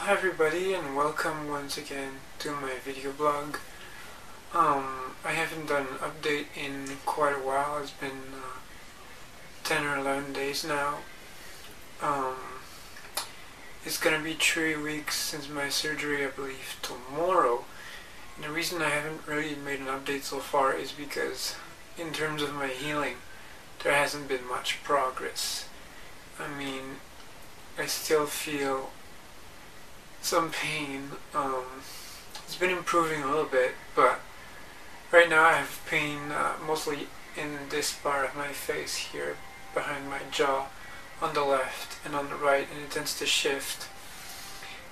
Hi everybody, and welcome once again to my video blog. I haven't done an update in quite a while. It's been 10 or 11 days now. It's gonna be 3 weeks since my surgery, I believe tomorrow. And the reason I haven't really made an update so far is because in terms of my healing, there hasn't been much progress. I mean, I still feel some pain. It's been improving a little bit, but right now I have pain mostly in this part of my face here, behind my jaw, on the left and on the right, and it tends to shift.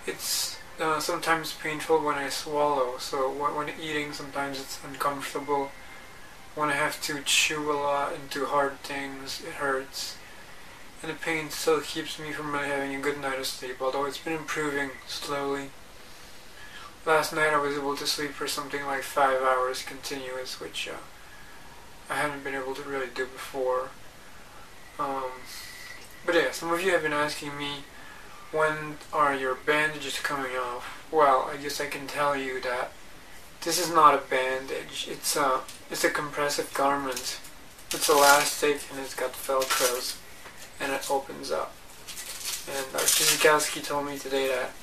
It's sometimes painful when I swallow, so when eating sometimes it's uncomfortable. When I have to chew a lot into hard things, it hurts. And the pain still keeps me from really having a good night of sleep, although it's been improving slowly. Last night I was able to sleep for something like 5 hours continuous, which I hadn't been able to really do before. But yeah, some of you have been asking me, when are your bandages coming off? Well, I guess I can tell you that this is not a bandage. It's a compressive garment. It's elastic and it's got velcros, and it opens up. And our Physicalski told me today that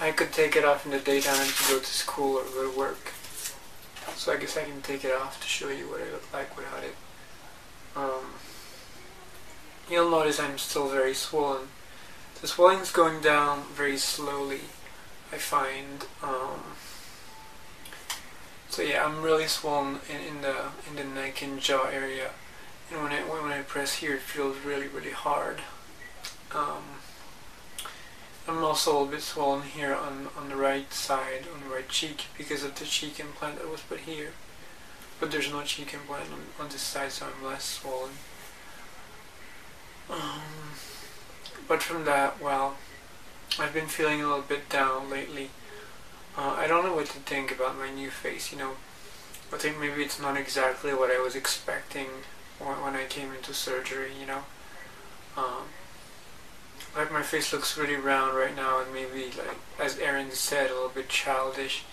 I could take it off in the daytime to go to school or go to work. So I guess I can take it off to show you what it looked like without it. You'll notice I'm still very swollen. The swelling's going down very slowly, I find. So yeah, I'm really swollen in the neck and jaw area. And when I press here, it feels really hard. I'm also a little bit swollen here on the right side, on the right cheek, because of the cheek implant that was put here. But there's no cheek implant on this side, so I'm less swollen. But from that, well, I've been feeling a little bit down lately. I don't know what to think about my new face, I think maybe it's not exactly what I was expecting when I came into surgery, like my face looks really round right now, and maybe, like as Erin said, a little bit childish.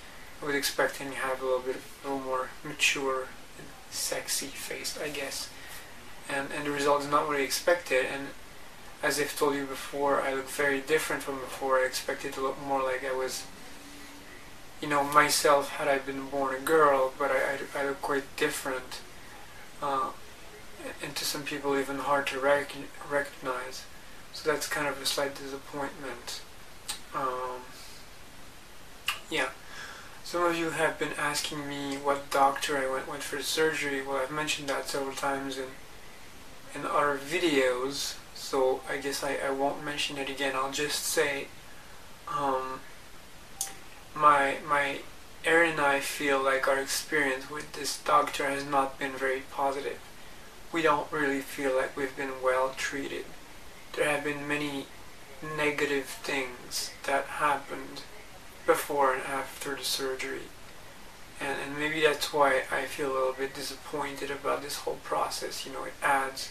I was expecting to have a little more mature and sexy face, I guess. And the result is not what I expected, and as I've told you before, I look very different from before. I expected to look more like I was, myself had I been born a girl, but I look quite different. And to some people even hard to recognize. So that's kind of a slight disappointment. Yeah. Some of you have been asking me what doctor I went for the surgery. Well, I've mentioned that several times in other videos, so I guess I won't mention it again. I'll just say my Erin and I feel like our experience with this doctor has not been very positive. We don't really feel like we've been well treated. There have been many negative things that happened before and after the surgery. And maybe that's why I feel a little bit disappointed about this whole process. It adds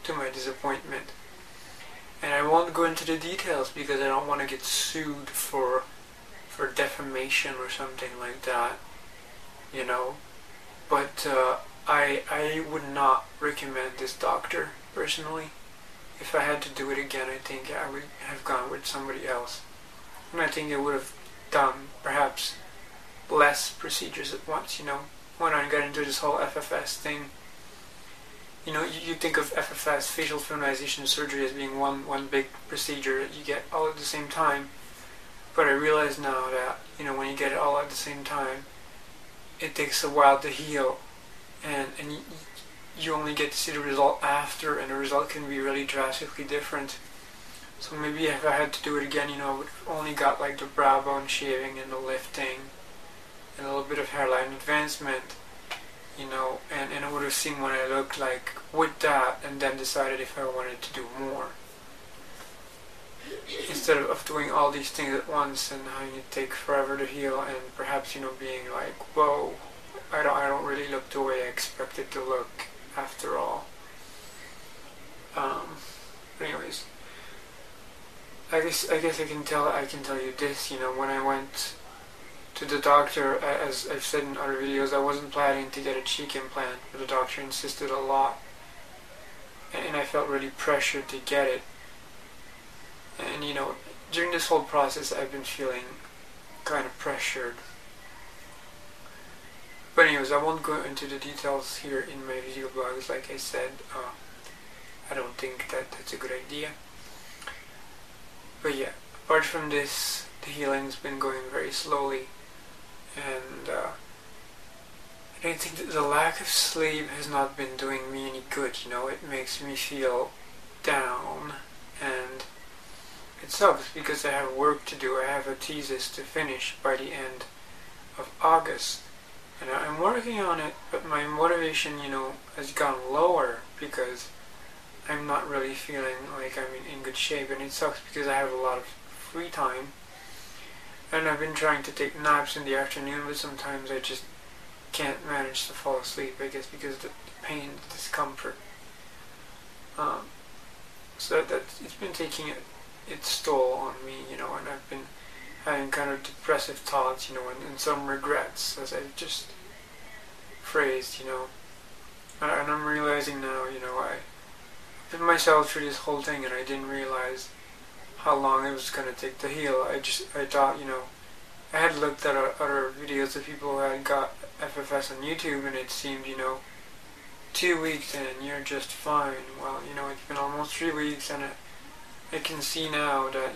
to my disappointment. And I won't go into the details because I don't want to get sued for defamation or something like that, But I would not recommend this doctor, personally. If I had to do it again, I think I would have gone with somebody else. And I think I would have done, perhaps, less procedures at once, When I got into this whole FFS thing, you think of FFS, Facial Feminization Surgery, as being one big procedure that you get all at the same time. But I realize now that, when you get it all at the same time, it takes a while to heal. And you only get to see the result after, and the result can be really drastically different. So maybe if I had to do it again, I would have only got like the brow bone shaving and the lifting and a little bit of hairline advancement, and I would have seen what I looked like with that, and then decided if I wanted to do more. Instead of doing all these things at once and having it take forever to heal, and perhaps being like, whoa, I don't really look the way I expected to look after all. Anyways, I guess I can tell you this. When I went to the doctor, as I've said in other videos, I wasn't planning to get a cheek implant, but the doctor insisted a lot, and I felt really pressured to get it. And during this whole process, I've been feeling kind of pressured. But anyways, I won't go into the details here in my video blogs. Like I said, I don't think that's a good idea. But yeah, apart from this, the healing's been going very slowly, and I think that the lack of sleep has not been doing me any good. It makes me feel down, and it sucks because I have work to do. I have a thesis to finish by the end of August, and I'm working on it, but my motivation, has gone lower because I'm not really feeling like I'm in good shape, and it sucks because I have a lot of free time, and I've been trying to take naps in the afternoon, but sometimes I just can't manage to fall asleep, I guess because of the pain, the discomfort. So that it's been taking its toll on me, and I've been having kind of depressive thoughts, and some regrets, as I've just phrased, and I'm realizing now, I put myself through this whole thing, and I didn't realize how long it was going to take to heal. I thought, I had looked at other videos of people who had got FFS on YouTube, and it seemed, 2 weeks and you're just fine. Well, it's been almost 3 weeks, and I can see now that,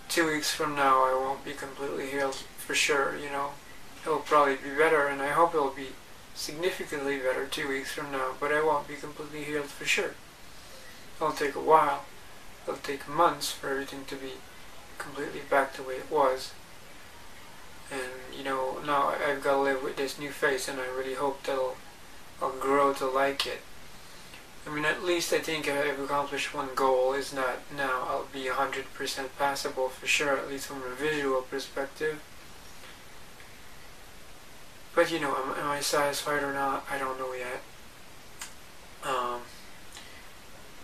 2 weeks from now I won't be completely healed for sure, It'll probably be better, and I hope it'll be significantly better 2 weeks from now, but I won't be completely healed for sure. It'll take a while. It'll take months for everything to be completely back the way it was. And, now I've got to live with this new face, and I really hope that I'll grow to like it. I mean, at least I think I've accomplished one goal, is that now I'll be 100% passable for sure, at least from a visual perspective. But, am I satisfied or not? I don't know yet.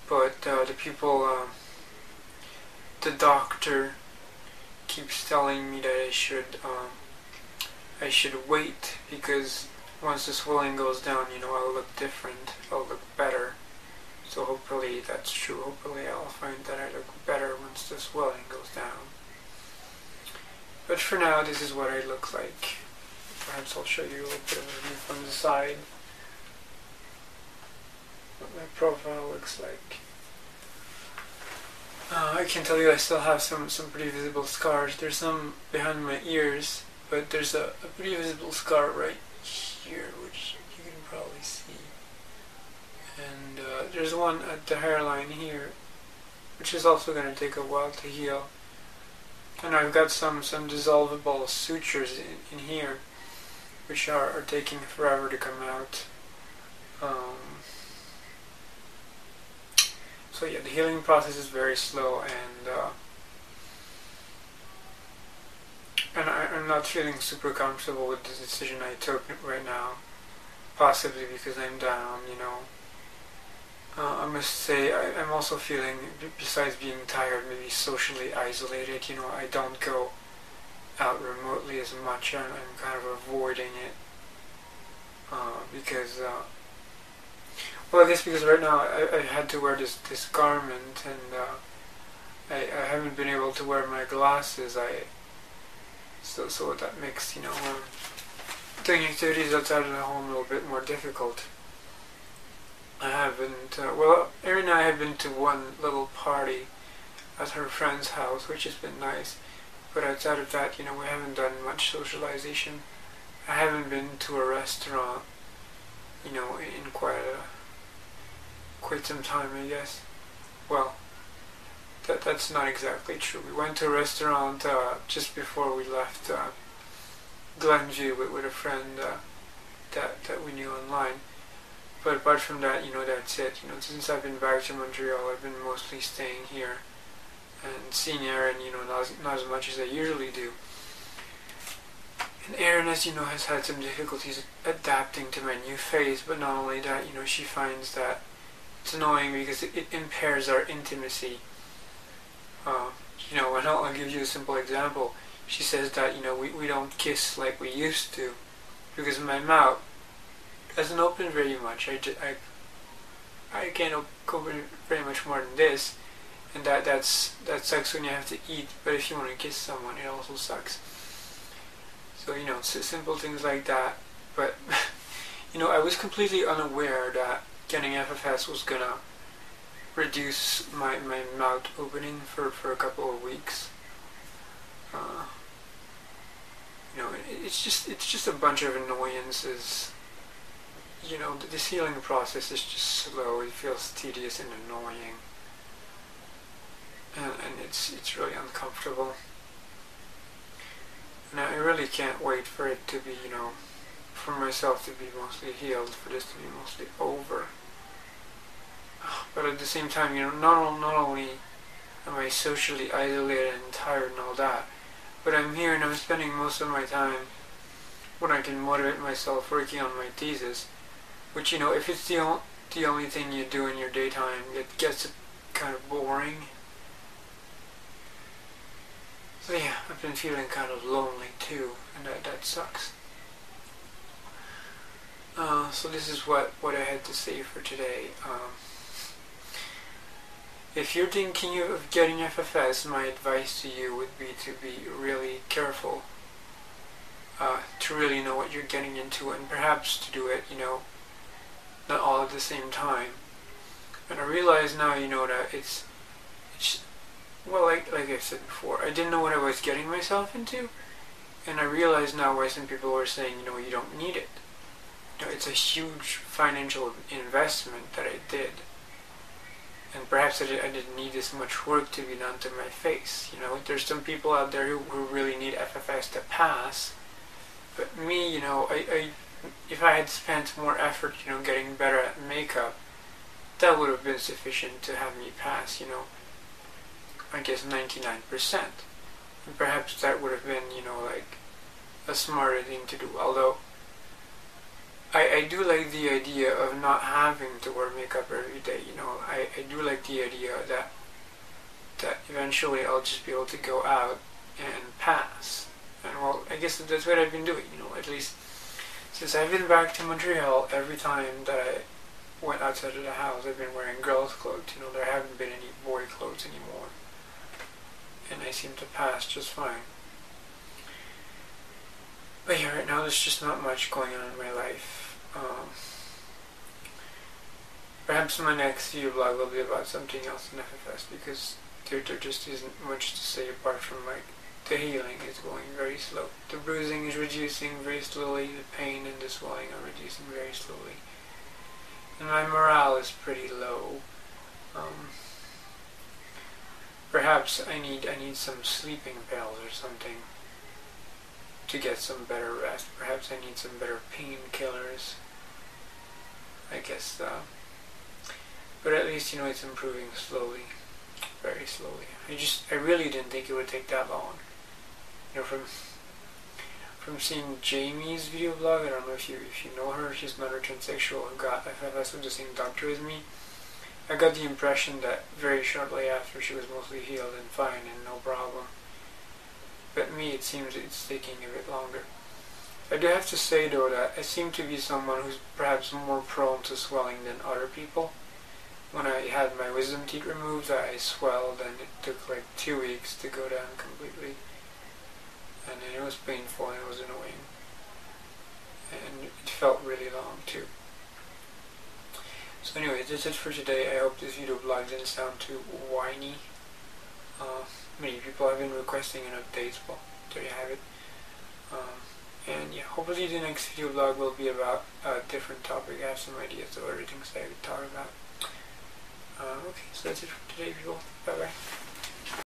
But the people, the doctor keeps telling me that I should wait, because once the swelling goes down, I'll look different, I'll look better. So hopefully that's true. Hopefully I'll find that I look better once the swelling goes down. But for now, this is what I look like. Perhaps I'll show you a little bit of a view from the side, what my profile looks like. I can tell you I still have some pretty visible scars. There's some behind my ears, but there's a pretty visible scar right here, which you can probably see. And there's one at the hairline here, which is also going to take a while to heal. And I've got some dissolvable sutures in here, which are taking forever to come out. So yeah, the healing process is very slow, and I'm not feeling super comfortable with the decision I took right now, possibly because I'm down, I must say I'm also feeling, besides being tired, maybe socially isolated. I don't go out remotely as much. I'm kind of avoiding it because well, I guess because right now I had to wear this garment, and I haven't been able to wear my glasses. So that makes doing activities outside of the home a little bit more difficult. I haven't well, Erin and I have been to one little party at her friend's house, which has been nice. But outside of that, we haven't done much socialization. I haven't been to a restaurant, in quite some time, I guess. Well, that's not exactly true. We went to a restaurant just before we left Glenview with a friend that we knew online. But apart from that, that's it. Since I've been back to Montreal, I've been mostly staying here and seeing Erin, not as much as I usually do. And Erin, as you know, has had some difficulties adapting to my new face, but not only that, she finds that it's annoying because it impairs our intimacy. Uh, and I'll give you a simple example. She says that, we don't kiss like we used to because my mouth doesn't open very much. I can't open very much more than this, and that sucks when you have to eat. But if you want to kiss someone, it also sucks. So simple things like that. But I was completely unaware that getting FFS was gonna reduce my mouth opening for a couple of weeks. It's just a bunch of annoyances. This healing process is just slow. It feels tedious and annoying, and it's really uncomfortable. And I really can't wait for it to be, for myself to be mostly healed, for this to be mostly over. But at the same time, not only am I socially isolated and tired and all that, but I'm here and I'm spending most of my time when I can motivate myself working on my thesis, which, if it's the only thing you do in your daytime, it gets kind of boring. So yeah, I've been feeling kind of lonely too, and that sucks. So this is what I had to say for today. If you're thinking of getting FFS, my advice to you would be to be really careful, to really know what you're getting into, and perhaps to do it, not all at the same time. And I realize now, that it's well, like I've said before, I didn't know what I was getting myself into, and I realize now why some people are saying, you don't need it. It's a huge financial investment that I did. And perhaps I didn't need this much work to be done to my face. There's some people out there who really need FFS to pass. But me, if I had spent more effort, getting better at makeup, that would have been sufficient to have me pass, I guess 99%. And perhaps that would have been, like a smarter thing to do. Although, I do like the idea of not having to wear makeup every day. I do like the idea that eventually I'll just be able to go out and pass. And well, I guess that's what I've been doing, at least since I've been back to Montreal. Every time that I went outside of the house, I've been wearing girls' clothes. There haven't been any boy clothes anymore. And I seem to pass just fine. But yeah, right now there's just not much going on in my life. Perhaps my next video blog will be about something else in FFS, because there just isn't much to say apart from like the healing is going very slow. The bruising is reducing very slowly, the pain and the swelling are reducing very slowly. And my morale is pretty low. Perhaps I need some sleeping pills or something to get some better rest. Perhaps I need some better painkillers. I guess, but at least it's improving slowly, very slowly. I really didn't think it would take that long. From seeing Jamie's video blog, I don't know if you know her. She's another transsexual who got FFS with the same doctor as me. I got the impression that very shortly after she was mostly healed and fine and no problem. But me, it seems it's taking a bit longer. I do have to say though that I seem to be someone who's perhaps more prone to swelling than other people. When I had my wisdom teeth removed, I swelled and it took like 2 weeks to go down completely. And it was painful and it was annoying. And it felt really long too. So anyway, that's it for today. I hope this video blog didn't sound too whiny. Many people have been requesting an update, well, there you have it. And yeah, hopefully the next video blog will be about a different topic. I have some ideas of other things that I could talk about. Okay, so that's it for today, people. Bye bye.